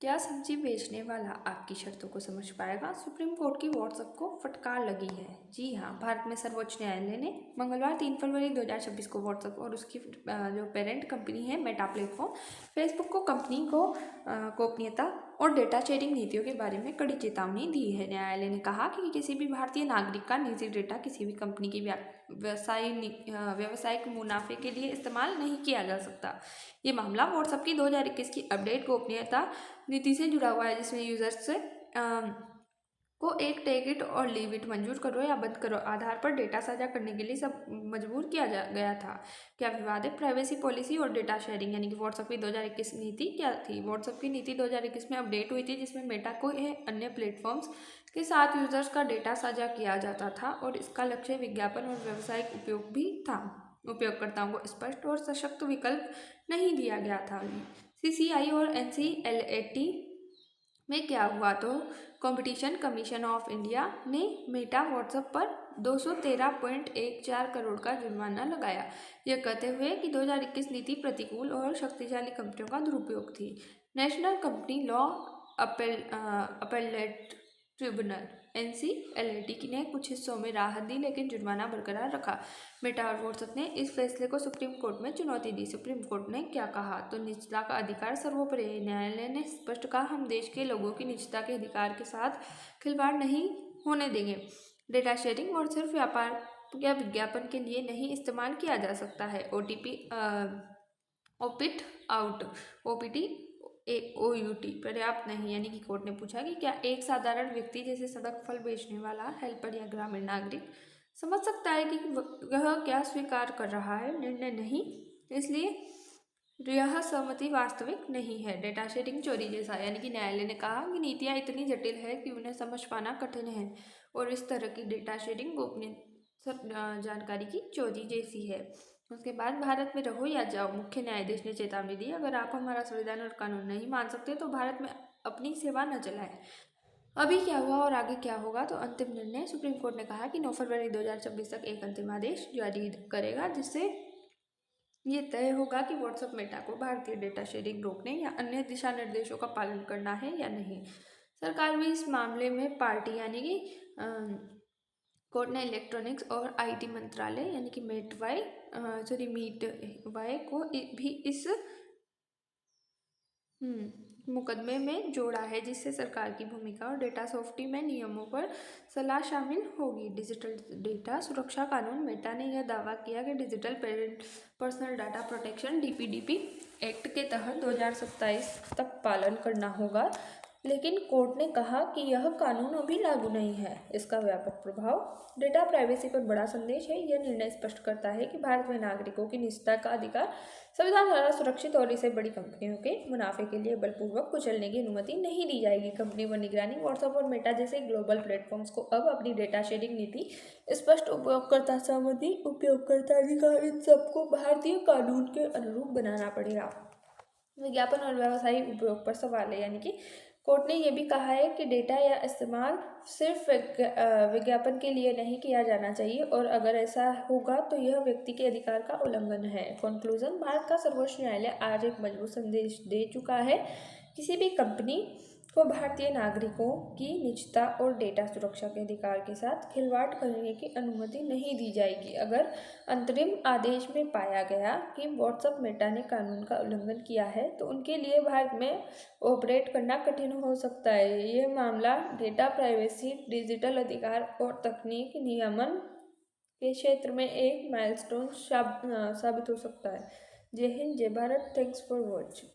क्या सब्जी बेचने वाला आपकी शर्तों को समझ पाएगा? सुप्रीम कोर्ट की व्हाट्सएप को फटकार लगी है। जी हाँ, भारत में सर्वोच्च न्यायालय ने मंगलवार 3 फरवरी 2026 को व्हाट्सएप और उसकी जो पेरेंट कंपनी है मेटा प्लेटफॉर्म फेसबुक को कंपनी को गोपनीयता और डेटा शेयरिंग नीतियों के बारे में कड़ी चेतावनी दी है। न्यायालय ने कहा कि किसी भी भारतीय नागरिक का निजी डेटा किसी भी कंपनी की व्यावसायिक मुनाफे के लिए इस्तेमाल नहीं किया जा सकता। ये मामला व्हाट्सएप की 2021 की अपडेट गोपनीयता नीति से जुड़ा हुआ है, जिसमें यूजर्स से को एक टेक इट और लीव इट मंजूर करो या बंद करो आधार पर डेटा साझा करने के लिए सब मजबूर किया गया था। क्या विवादित प्राइवेसी पॉलिसी और डेटा शेयरिंग यानी कि व्हाट्सएप की 2021 नीति क्या थी? व्हाट्सएप की नीति 2021 में अपडेट हुई थी, जिसमें मेटा को अन्य प्लेटफॉर्म्स के साथ यूजर्स का डेटा साझा किया जाता था और इसका लक्ष्य विज्ञापन और व्यावसायिक उपयोग भी था। उपयोगकर्ताओं को स्पष्ट और सशक्त विकल्प नहीं दिया गया था। CCI और NCLAT में क्या हुआ तो कंपटीशन कमीशन ऑफ इंडिया ने मेटा व्हाट्सएप पर 213.14 करोड़ का जुर्माना लगाया, यह कहते हुए कि 2021 नीति प्रतिकूल और शक्तिशाली कंपनियों का दुरुपयोग थी। National company law appellate tribunal NCLAT ने कुछ हिस्सों में राहत दी, लेकिन जुर्माना बरकरार रखा। मेटा और व्हाट्सएप ने इस फैसले को सुप्रीम कोर्ट में चुनौती दी। सुप्रीम कोर्ट ने क्या कहा तो निजता का अधिकार सर्वोपरि है। न्यायालय ने स्पष्ट कहा, हम देश के लोगों की निजता के अधिकार के साथ खिलवाड़ नहीं होने देंगे। डेटा शेयरिंग और सिर्फ व्यापार या विज्ञापन के लिए नहीं इस्तेमाल किया जा सकता है। ओपिट आउट OPT OUT पर्याप्त नहीं, यानी कि कोर्ट ने पूछा कि क्या एक साधारण व्यक्ति जैसे सड़क फल बेचने वाला, हेल्पर या ग्रामीण नागरिक समझ सकता है कि वह क्या स्वीकार कर रहा है? निर्णय नहीं, इसलिए यह सहमति वास्तविक नहीं है। डेटा शेयरिंग चोरी जैसा, यानी कि न्यायालय ने कहा कि नीतियां इतनी जटिल है कि उन्हें समझ पाना कठिन है और इस तरह की डेटा शेयरिंग गोपनीय जानकारी की चोरी जैसी है। उसके बाद भारत में रहो या जाओ, मुख्य न्यायाधीश ने चेतावनी दी, अगर आप हमारा संविधान और कानून नहीं मान सकते तो भारत में अपनी सेवा न चलाएं। अभी क्या हुआ और आगे क्या होगा तो अंतिम निर्णय सुप्रीम कोर्ट ने कहा कि 9 फरवरी 2026 तक एक अंतिम आदेश जारी करेगा, जिससे ये तय होगा कि व्हाट्सएप मेटा को भारतीय डेटा शेयरिंग रोकने या अन्य दिशा निर्देशों का पालन करना है या नहीं। सरकार भी इस मामले में पार्टी, यानी कि कोर्ट ने इलेक्ट्रॉनिक्स और IT मंत्रालय यानी कि मीटवाई को भी इस मुकदमे में जोड़ा है, जिससे सरकार की भूमिका और डेटा सॉफ्टी में नियमों पर सलाह शामिल होगी। डिजिटल डेटा सुरक्षा कानून मेटा ने यह दावा किया कि digital personal data protection DPDP act के तहत 2027 तक पालन करना होगा, लेकिन कोर्ट ने कहा कि यह कानून अभी लागू नहीं है। इसका व्यापक प्रभाव डेटा प्राइवेसी पर बड़ा संदेश है। यह निर्णय स्पष्ट करता है कि भारत में नागरिकों की निजता का अधिकार संविधान द्वारा सुरक्षित और इसे बड़ी कंपनियों के मुनाफे के लिए बलपूर्वक कुचलने की अनुमति नहीं दी जाएगी। कंपनी पर निगरानी व्हाट्सएप और मेटा जैसे ग्लोबल प्लेटफॉर्म्स को अब अपनी डेटा शेयरिंग नीति, स्पष्ट उपयोगकर्ता सहमति, उपयोगकर्ता अधिकार, इन सबको भारतीय कानून के अनुरूप बनाना पड़ेगा। विज्ञापन और व्यावसायिक उपयोग पर सवाल है, यानी कि कोर्ट ने यह भी कहा है कि डेटा या इस्तेमाल सिर्फ विज्ञापन के लिए नहीं किया जाना चाहिए और अगर ऐसा होगा तो यह व्यक्ति के अधिकार का उल्लंघन है। कंक्लूजन, भारत का सर्वोच्च न्यायालय आज एक मजबूत संदेश दे चुका है, किसी भी कंपनी को भारतीय नागरिकों की निजता और डेटा सुरक्षा के अधिकार के साथ खिलवाड़ करने की अनुमति नहीं दी जाएगी। अगर अंतरिम आदेश में पाया गया कि व्हाट्सएप मेटा ने कानून का उल्लंघन किया है तो उनके लिए भारत में ऑपरेट करना कठिन हो सकता है। यह मामला डेटा प्राइवेसी, डिजिटल अधिकार और तकनीक नियमन के क्षेत्र में एक माइलस्टोन साबित हो सकता है। जय हिंद, जय भारत। Thanks for watching.